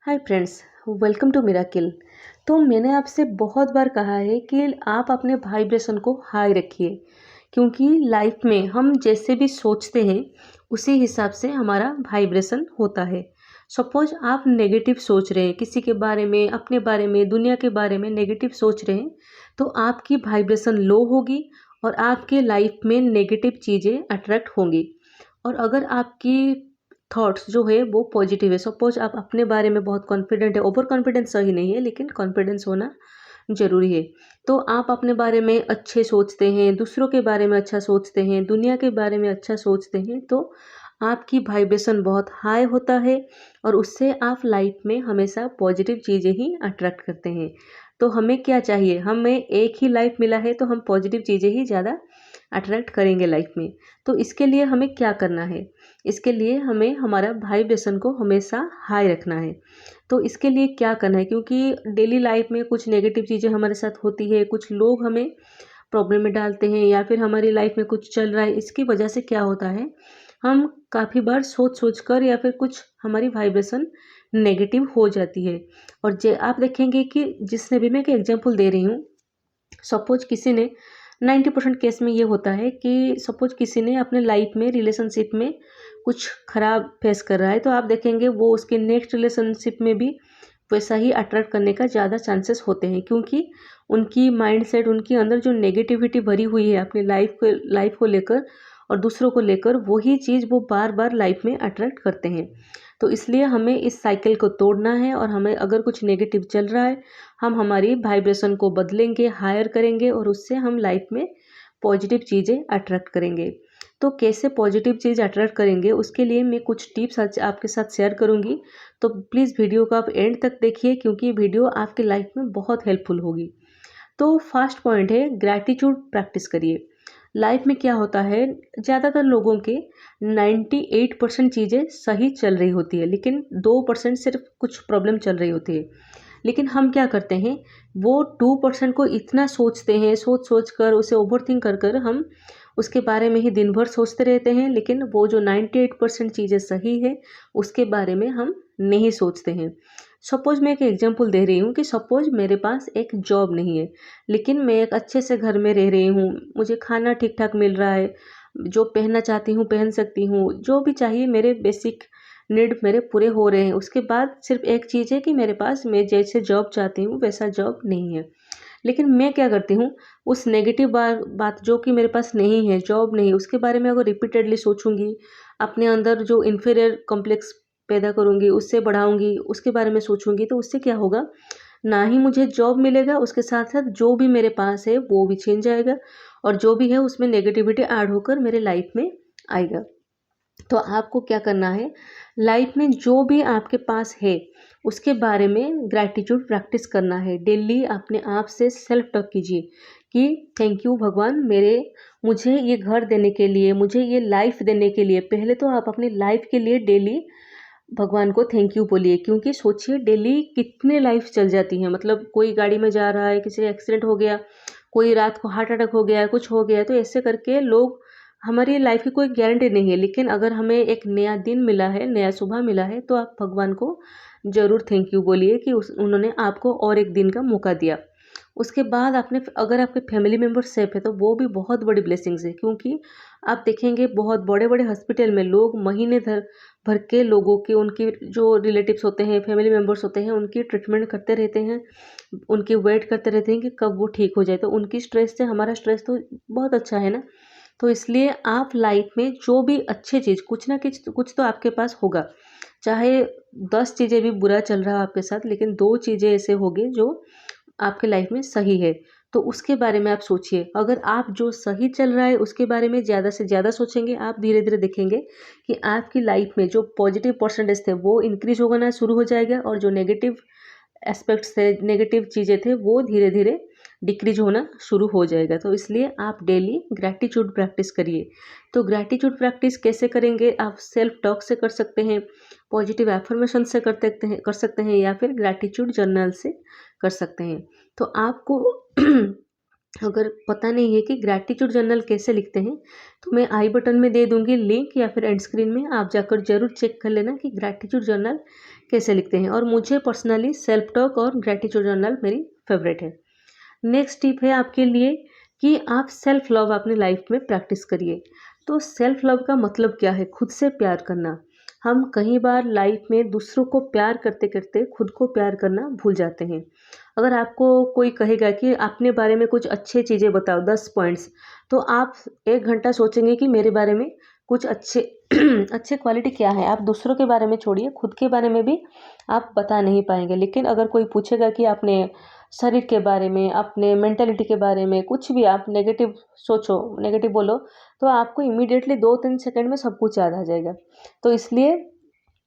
Hi friends, welcome to Miracle. तो मैंने आपसे बहुत बार कहा है कि आप अपने वाइब्रेशन को हाई रखिए, क्योंकि लाइफ में हम जैसे भी सोचते हैं उसी हिसाब से हमारा वाइब्रेशन होता है। सपोज आप नेगेटिव सोच रहे हैं, किसी के बारे में, अपने बारे में, दुनिया के बारे में नेगेटिव सोच रहे हैं, तो आपकी वाइब्रेशन लो होगी और आपके लाइफ में नेगेटिव चीज़ें अट्रैक्ट होंगी। और अगर आपकी थॉट्स जो है वो पॉजिटिव है, सपोज आप अपने बारे में बहुत कॉन्फिडेंट है, ओवर कॉन्फिडेंस सही नहीं है लेकिन कॉन्फिडेंस होना ज़रूरी है। तो आप अपने बारे में अच्छे सोचते हैं, दूसरों के बारे में अच्छा सोचते हैं, दुनिया के बारे में अच्छा सोचते हैं, तो आपकी वाइब्रेशन बहुत हाई होता है और उससे आप लाइफ में हमेशा पॉजिटिव चीज़ें ही अट्रैक्ट करते हैं। तो हमें क्या चाहिए, हमें एक ही लाइफ मिला है तो हम पॉजिटिव चीज़ें ही ज़्यादा अट्रैक्ट करेंगे लाइफ में। तो इसके लिए हमें क्या करना है, इसके लिए हमें हमारा वाइब्रेशन को हमेशा हाई रखना है। तो इसके लिए क्या करना है, क्योंकि डेली लाइफ में कुछ नेगेटिव चीज़ें हमारे साथ होती है, कुछ लोग हमें प्रॉब्लम में डालते हैं या फिर हमारी लाइफ में कुछ चल रहा है, इसकी वजह से क्या होता है, हम काफ़ी बार सोच सोच कर या फिर कुछ हमारी वाइब्रेशन नेगेटिव हो जाती है। और जे आप देखेंगे कि जिसने भी, मैं एक एग्जांपल दे रही हूँ, सपोज किसी ने 90% केस में ये होता है कि सपोज किसी ने अपने लाइफ में रिलेशनशिप में कुछ खराब फेस कर रहा है, तो आप देखेंगे वो उसके नेक्स्ट रिलेशनशिप में भी वैसा ही अट्रैक्ट करने का ज़्यादा चांसेस होते हैं, क्योंकि उनकी माइंडसेट, उनके अंदर जो नेगेटिविटी भरी हुई है अपनी लाइफ को लेकर और दूसरों को लेकर, वही चीज़ वो बार बार लाइफ में अट्रैक्ट करते हैं। तो इसलिए हमें इस साइकिल को तोड़ना है और हमें अगर कुछ नेगेटिव चल रहा है, हम हमारी वाइब्रेशन को बदलेंगे, हायर करेंगे और उससे हम लाइफ में पॉजिटिव चीज़ें अट्रैक्ट करेंगे। तो कैसे पॉजिटिव चीज़ अट्रैक्ट करेंगे, उसके लिए मैं कुछ टिप्स आज आपके साथ शेयर करूंगी। तो प्लीज़ वीडियो को आप एंड तक देखिए, क्योंकि वीडियो आपकी लाइफ में बहुत हेल्पफुल होगी। तो फर्स्ट पॉइंट है, ग्रैटिट्यूड प्रैक्टिस करिए। लाइफ में क्या होता है, ज़्यादातर लोगों के 98% चीज़ें सही चल रही होती है, लेकिन 2% सिर्फ कुछ प्रॉब्लम चल रही होती है। लेकिन हम क्या करते हैं, वो 2% को इतना सोचते हैं, सोच सोच कर उसे ओवरथिंक कर कर हम उसके बारे में ही दिन भर सोचते रहते हैं, लेकिन वो जो 98% चीज़ें सही है उसके बारे में हम नहीं सोचते हैं। सपोज मैं एक एग्जांपल दे रही हूँ कि सपोज मेरे पास एक जॉब नहीं है, लेकिन मैं एक अच्छे से घर में रह रही हूँ, मुझे खाना ठीक ठाक मिल रहा है, जो पहनना चाहती हूँ पहन सकती हूँ, जो भी चाहिए मेरे बेसिक नीड मेरे पूरे हो रहे हैं। उसके बाद सिर्फ एक चीज़ है कि मेरे पास, मैं जैसे जॉब चाहती हूँ वैसा जॉब नहीं है। लेकिन मैं क्या करती हूँ, उस नेगेटिव बात जो कि मेरे पास नहीं है, जॉब नहीं, उसके बारे में अगर रिपीटेडली सोचूंगी, अपने अंदर जो इन्फीरियर कॉम्प्लेक्स पैदा करूंगी, उससे बढ़ाऊंगी, उसके बारे में सोचूंगी, तो उससे क्या होगा, ना ही मुझे जॉब मिलेगा, उसके साथ साथ जो भी मेरे पास है वो भी छीन जाएगा और जो भी है उसमें नेगेटिविटी ऐड होकर मेरे लाइफ में आएगा। तो आपको क्या करना है, लाइफ में जो भी आपके पास है उसके बारे में ग्रैटिट्यूड प्रैक्टिस करना है। डेली अपने आप से सेल्फ टॉक कीजिए कि थैंक यू भगवान, मुझे ये घर देने के लिए, मुझे ये लाइफ देने के लिए। पहले तो आप अपनी लाइफ के लिए डेली भगवान को थैंक यू बोलिए, क्योंकि सोचिए डेली कितने लाइफ चल जाती हैं। मतलब कोई गाड़ी में जा रहा है, किसी का एक्सीडेंट हो गया, कोई रात को हार्ट अटैक हो गया, कुछ हो गया, तो ऐसे करके लोग, हमारी लाइफ की कोई गारंटी नहीं है। लेकिन अगर हमें एक नया दिन मिला है, नया सुबह मिला है, तो आप भगवान को ज़रूर थैंक यू बोलिए कि उन्होंने आपको और एक दिन का मौका दिया। उसके बाद आपने, अगर आपके फैमिली मेम्बर सेफ है तो वो भी बहुत बड़ी ब्लेसिंग्स है, क्योंकि आप देखेंगे बहुत बड़े बड़े हॉस्पिटल में लोग महीने भर के लोगों के, उनके जो रिलेटिव्स होते हैं, फैमिली मेम्बर्स होते हैं, उनकी ट्रीटमेंट करते रहते हैं, उनकी वेट करते रहते हैं कि कब वो ठीक हो जाए। तो उनकी स्ट्रेस से हमारा स्ट्रेस तो बहुत अच्छा है ना। तो इसलिए आप लाइफ में जो भी अच्छी चीज़, कुछ ना कुछ तो आपके पास होगा, चाहे 10 चीज़ें भी बुरा चल रहा है आपके साथ, लेकिन 2 चीज़ें ऐसे होंगे जो आपके लाइफ में सही है। तो उसके बारे में आप सोचिए। अगर आप जो सही चल रहा है उसके बारे में ज़्यादा से ज़्यादा सोचेंगे, आप धीरे धीरे देखेंगे कि आपकी लाइफ में जो पॉजिटिव परसेंटेज थे वो इंक्रीज होना शुरू हो जाएगा और जो नेगेटिव एस्पेक्ट्स थे, नेगेटिव चीज़ें थे, वो धीरे धीरे डिक्रीज होना शुरू हो जाएगा। तो इसलिए आप डेली ग्रैटिट्यूड प्रैक्टिस करिए। तो ग्रैटिट्यूड प्रैक्टिस कैसे करेंगे, आप सेल्फ टॉक से कर सकते हैं, पॉजिटिव एफर्मेशन से कर सकते हैं या फिर ग्रैटिट्यूड जर्नल से कर सकते हैं। तो आपको अगर पता नहीं है कि ग्रैटिट्यूड जर्नल कैसे लिखते हैं, तो मैं आई बटन में दे दूँगी लिंक, या फिर एंड स्क्रीन में आप जाकर ज़रूर चेक कर लेना कि ग्रैटिट्यूड जर्नल कैसे लिखते हैं। और मुझे पर्सनली सेल्फ टॉक और ग्रैटिट्यूड जर्नल मेरी फेवरेट है। नेक्स्ट टिप है आपके लिए कि आप सेल्फ लव अपनी लाइफ में प्रैक्टिस करिए। तो सेल्फ लव का मतलब क्या है? खुद से प्यार करना। हम कई बार लाइफ में दूसरों को प्यार करते करते खुद को प्यार करना भूल जाते हैं। अगर आपको कोई कहेगा कि अपने बारे में कुछ अच्छी चीज़ें बताओ, 10 पॉइंट्स, तो आप 1 घंटा सोचेंगे कि मेरे बारे में कुछ अच्छे अच्छे क्वालिटी क्या है। आप दूसरों के बारे में छोड़िए, खुद के बारे में भी आप बता नहीं पाएंगे। लेकिन अगर कोई पूछेगा कि आपने शरीर के बारे में, अपने मेंटालिटी के बारे में कुछ भी आप नेगेटिव सोचो, नेगेटिव बोलो, तो आपको इमीडिएटली 2-3 सेकंड में सब कुछ याद आ जाएगा। तो इसलिए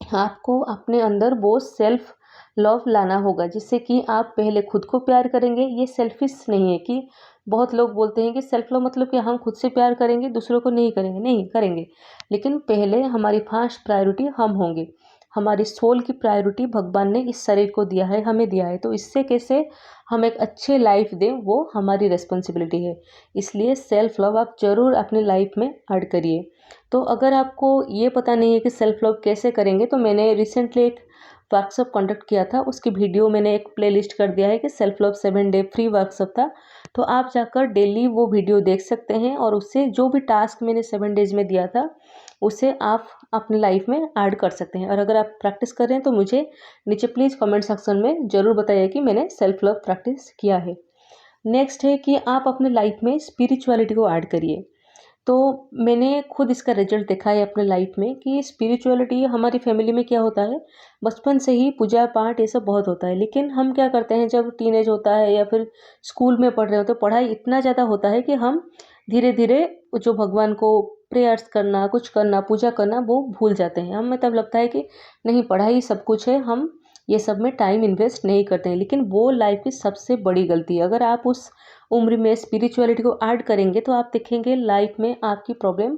आपको अपने अंदर वो सेल्फ लव लाना होगा, जिससे कि आप पहले खुद को प्यार करेंगे। ये सेल्फिश नहीं है कि बहुत लोग बोलते हैं कि सेल्फ लव मतलब कि हम खुद से प्यार करेंगे, दूसरों को नहीं करेंगे। नहीं करेंगे, लेकिन पहले हमारी फर्स्ट प्रायोरिटी हम होंगे। हमारी सोल की प्रायोरिटी भगवान ने इस शरीर को दिया है, हमें दिया है, तो इससे कैसे हम एक अच्छे लाइफ दें वो हमारी रिस्पॉन्सिबिलिटी है। इसलिए सेल्फ लव आप ज़रूर अपनी लाइफ में ऐड करिए। तो अगर आपको ये पता नहीं है कि सेल्फ लव कैसे करेंगे, तो मैंने रिसेंटली एक वर्कशॉप कंडक्ट किया था, उसकी वीडियो मैंने एक प्लेलिस्ट कर दिया है कि self love 7 day free workshop था। तो आप जाकर डेली वो वीडियो देख सकते हैं, और उससे जो भी टास्क मैंने 7 डेज में दिया था उसे आप अपनी लाइफ में ऐड कर सकते हैं। और अगर आप प्रैक्टिस कर रहे हैं तो मुझे नीचे प्लीज़ कमेंट सेक्शन में ज़रूर बताइए कि मैंने सेल्फ लव प्रैक्टिस किया है। नेक्स्ट है कि आप अपने लाइफ में स्पिरिचुअलिटी को ऐड करिए। तो मैंने खुद इसका रिजल्ट देखा है अपने लाइफ में कि स्पिरिचुअलिटी हमारी फैमिली में क्या होता है, बचपन से ही पूजा पाठ ये सब बहुत होता है। लेकिन हम क्या करते हैं, जब टीनेज होता है या फिर स्कूल में पढ़ रहे होते हैं, पढ़ाई इतना ज़्यादा होता है कि हम धीरे धीरे जो भगवान को प्रेयर्स करना, कुछ करना, पूजा करना, वो भूल जाते हैं। हमें तब लगता है कि नहीं, पढ़ाई सब कुछ है, हम ये सब में टाइम इन्वेस्ट नहीं करते हैं। लेकिन वो लाइफ की सबसे बड़ी गलती है। अगर आप उस उम्र में स्पिरिचुअलिटी को ऐड करेंगे तो आप देखेंगे लाइफ में आपकी प्रॉब्लम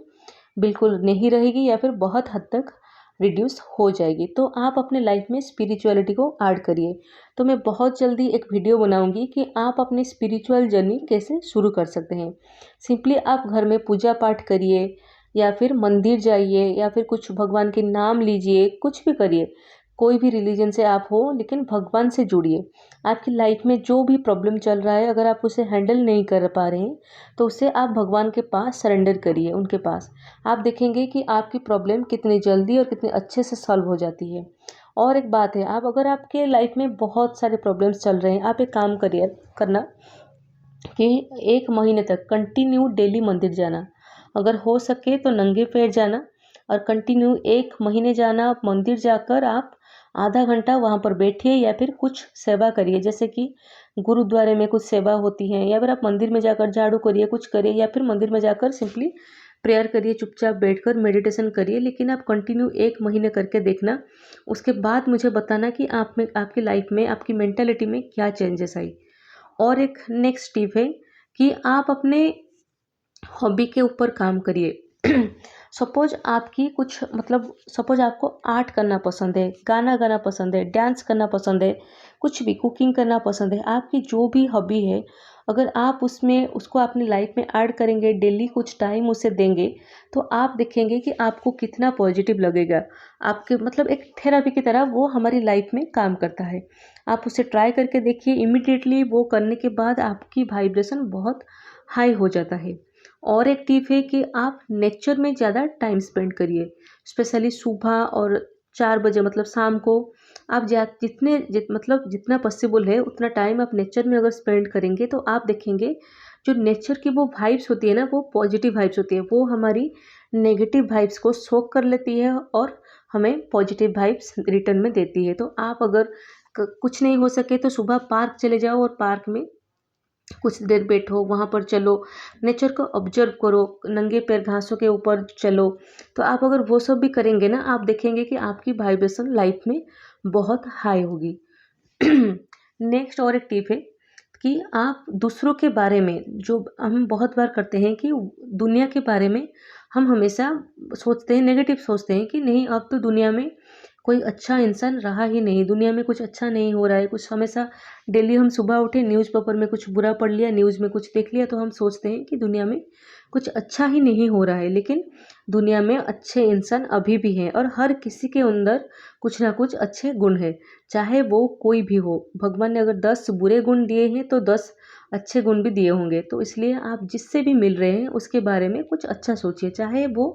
बिल्कुल नहीं रहेगी, या फिर बहुत हद तक रिड्यूस हो जाएगी। तो आप अपने लाइफ में स्पिरिचुअलिटी को ऐड करिए। तो मैं बहुत जल्दी एक वीडियो बनाऊंगी कि आप अपनी स्पिरिचुअल जर्नी कैसे शुरू कर सकते हैं। सिंपली आप घर में पूजा पाठ करिए, या फिर मंदिर जाइए, या फिर कुछ भगवान के नाम लीजिए, कुछ भी करिए। कोई भी रिलीजन से आप हो, लेकिन भगवान से जुड़िए। आपकी लाइफ में जो भी प्रॉब्लम चल रहा है, अगर आप उसे हैंडल नहीं कर पा रहे हैं, तो उसे आप भगवान के पास सरेंडर करिए, उनके पास। आप देखेंगे कि आपकी प्रॉब्लम कितनी जल्दी और कितने अच्छे से सॉल्व हो जाती है। और एक बात है, आप अगर आपके लाइफ में बहुत सारे प्रॉब्लम्स चल रहे हैं, आप एक काम करिए करना कि 1 महीने तक कंटिन्यू डेली मंदिर जाना। अगर हो सके तो नंगे पैर जाना, और कंटिन्यू 1 महीने जाना। मंदिर जाकर आप आधा घंटा वहाँ पर बैठिए, या फिर कुछ सेवा करिए, जैसे कि गुरुद्वारे में कुछ सेवा होती है, या फिर आप मंदिर में जाकर झाड़ू करिए, कुछ करिए, या फिर मंदिर में जाकर सिंपली प्रेयर करिए, चुपचाप बैठकर मेडिटेशन करिए। लेकिन आप कंटिन्यू 1 महीने करके देखना, उसके बाद मुझे बताना कि आप में, आपकी लाइफ में, आपकी मेंटालिटी में क्या चेंजेस आई। और एक नेक्स्ट टिप है कि आप अपने हॉबी के ऊपर काम करिए। सपोज आपकी कुछ मतलब सपोज आपको आर्ट करना पसंद है, गाना गाना पसंद है, डांस करना पसंद है, कुछ भी कुकिंग करना पसंद है, आपकी जो भी हॉबी है, अगर आप उसमें उसको अपनी लाइफ में ऐड करेंगे, डेली कुछ टाइम उसे देंगे, तो आप देखेंगे कि आपको कितना पॉजिटिव लगेगा। आपके मतलब एक थेरेपी की तरह वो हमारी लाइफ में काम करता है। आप उसे ट्राई करके देखिए, इमिडिएटली वो करने के बाद आपकी वाइब्रेशन बहुत हाई हो जाता है। और एक टिप है कि आप नेचर में ज़्यादा टाइम स्पेंड करिए, स्पेशली सुबह और 4 बजे, मतलब शाम को। आप मतलब जितना पॉसिबल है उतना टाइम आप नेचर में अगर स्पेंड करेंगे, तो आप देखेंगे जो नेचर की वो वाइब्स होती है ना, वो पॉजिटिव वाइब्स होती है। वो हमारी नेगेटिव वाइब्स को सोख कर लेती है, और हमें पॉजिटिव वाइब्स रिटर्न में देती है। तो आप अगर कुछ नहीं हो सके तो सुबह पार्क चले जाओ, और पार्क में कुछ देर बैठो, वहाँ पर चलो, नेचर को ऑब्जर्व करो, नंगे पैर घासों के ऊपर चलो। तो आप अगर वो सब भी करेंगे ना, आप देखेंगे कि आपकी वाइब्रेशन लाइफ में बहुत हाई होगी। नेक्स्ट और एक टिप है कि आप दूसरों के बारे में, जो हम बहुत बार करते हैं कि दुनिया के बारे में हम हमेशा सोचते हैं, नेगेटिव सोचते हैं कि नहीं, अब तो दुनिया में कोई अच्छा इंसान रहा ही नहीं, दुनिया में कुछ अच्छा नहीं हो रहा है। कुछ हमेशा डेली हम सुबह उठे, न्यूज़पेपर में कुछ बुरा पढ़ लिया, न्यूज़ में कुछ देख लिया, तो हम सोचते हैं कि दुनिया में कुछ अच्छा ही नहीं हो रहा है। लेकिन दुनिया में अच्छे इंसान अभी भी हैं, और हर किसी के अंदर कुछ ना कुछ अच्छे गुण हैं, चाहे वो कोई भी हो। भगवान ने अगर 10 बुरे गुण दिए हैं तो 10 अच्छे गुण भी दिए होंगे। तो इसलिए आप जिससे भी मिल रहे हैं उसके बारे में कुछ अच्छा सोचिए, चाहे वो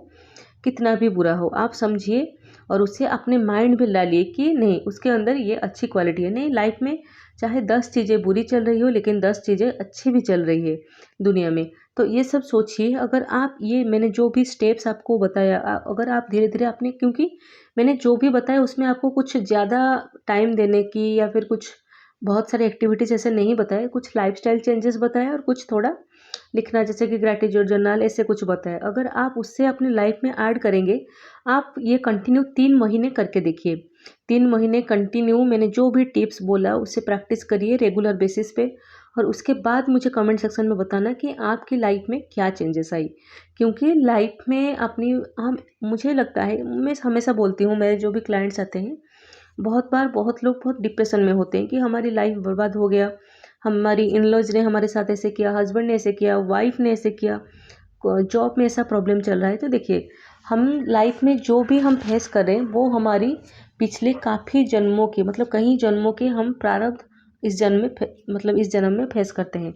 कितना भी बुरा हो। आप समझिए और उसे अपने माइंड में ला लिए कि नहीं, उसके अंदर ये अच्छी क्वालिटी है। नहीं, लाइफ में चाहे 10 चीज़ें बुरी चल रही हो, लेकिन 10 चीज़ें अच्छी भी चल रही है दुनिया में। तो ये सब सोचिए। अगर आप ये मैंने जो भी स्टेप्स आपको बताया, अगर आप धीरे-धीरे आपने, क्योंकि मैंने जो भी बताया उसमें आपको कुछ ज़्यादा टाइम देने की या फिर कुछ बहुत सारे एक्टिविटीज़ ऐसे नहीं बताए, कुछ लाइफ़स्टाइल चेंजेस बताए और कुछ थोड़ा लिखना, जैसे कि ग्रैटिट्यूड जर्नल, ऐसे कुछ बताया। अगर आप उससे अपनी लाइफ में ऐड करेंगे, आप ये कंटिन्यू 3 महीने करके देखिए। 3 महीने कंटिन्यू मैंने जो भी टिप्स बोला उससे प्रैक्टिस करिए रेगुलर बेसिस पे, और उसके बाद मुझे कमेंट सेक्शन में बताना कि आपकी लाइफ में क्या चेंजेस आई। क्योंकि लाइफ में अपनी हम मुझे लगता है, मैं हमेशा बोलती हूँ, मेरे जो भी क्लाइंट्स आते हैं, बहुत बार बहुत लोग बहुत डिप्रेशन में होते हैं कि हमारी लाइफ बर्बाद हो गया, हमारी इन-लॉज़ ने हमारे साथ ऐसे किया, हस्बैंड ने ऐसे किया, वाइफ ने ऐसे किया, जॉब में ऐसा प्रॉब्लम चल रहा है। तो देखिए, हम लाइफ में जो भी हम फेस कर रहे हैं वो हमारी पिछले काफ़ी जन्मों के, मतलब कई जन्मों के हम प्रारब्ध इस जन्म में मतलब इस जन्म में फेस करते हैं।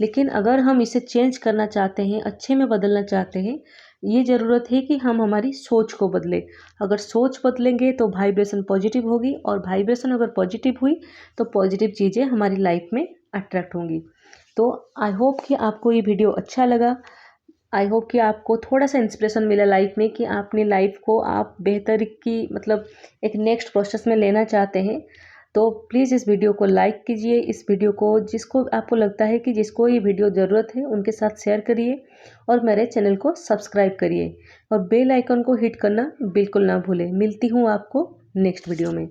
लेकिन अगर हम इसे चेंज करना चाहते हैं, अच्छे में बदलना चाहते हैं, ये ज़रूरत है कि हम हमारी सोच को बदलें। अगर सोच बदलेंगे तो वाइब्रेशन पॉजिटिव होगी, और वाइब्रेशन अगर पॉजिटिव हुई तो पॉजिटिव चीज़ें हमारी लाइफ में अट्रैक्ट होंगी। तो आई होप कि आपको ये वीडियो अच्छा लगा। आई होप कि आपको थोड़ा-सा इंस्पिरेशन मिला लाइफ में, कि अपनी लाइफ को आप बेहतर की मतलब एक नेक्स्ट प्रोसेस में लेना चाहते हैं। तो प्लीज़ इस वीडियो को लाइक कीजिए। इस वीडियो को जिसको आपको लगता है कि जिसको ये वीडियो ज़रूरत है, उनके साथ शेयर करिए, और मेरे चैनल को सब्सक्राइब करिए, और बेल आइकन को हिट करना बिल्कुल ना भूलें। मिलती हूँ आपको नेक्स्ट वीडियो में।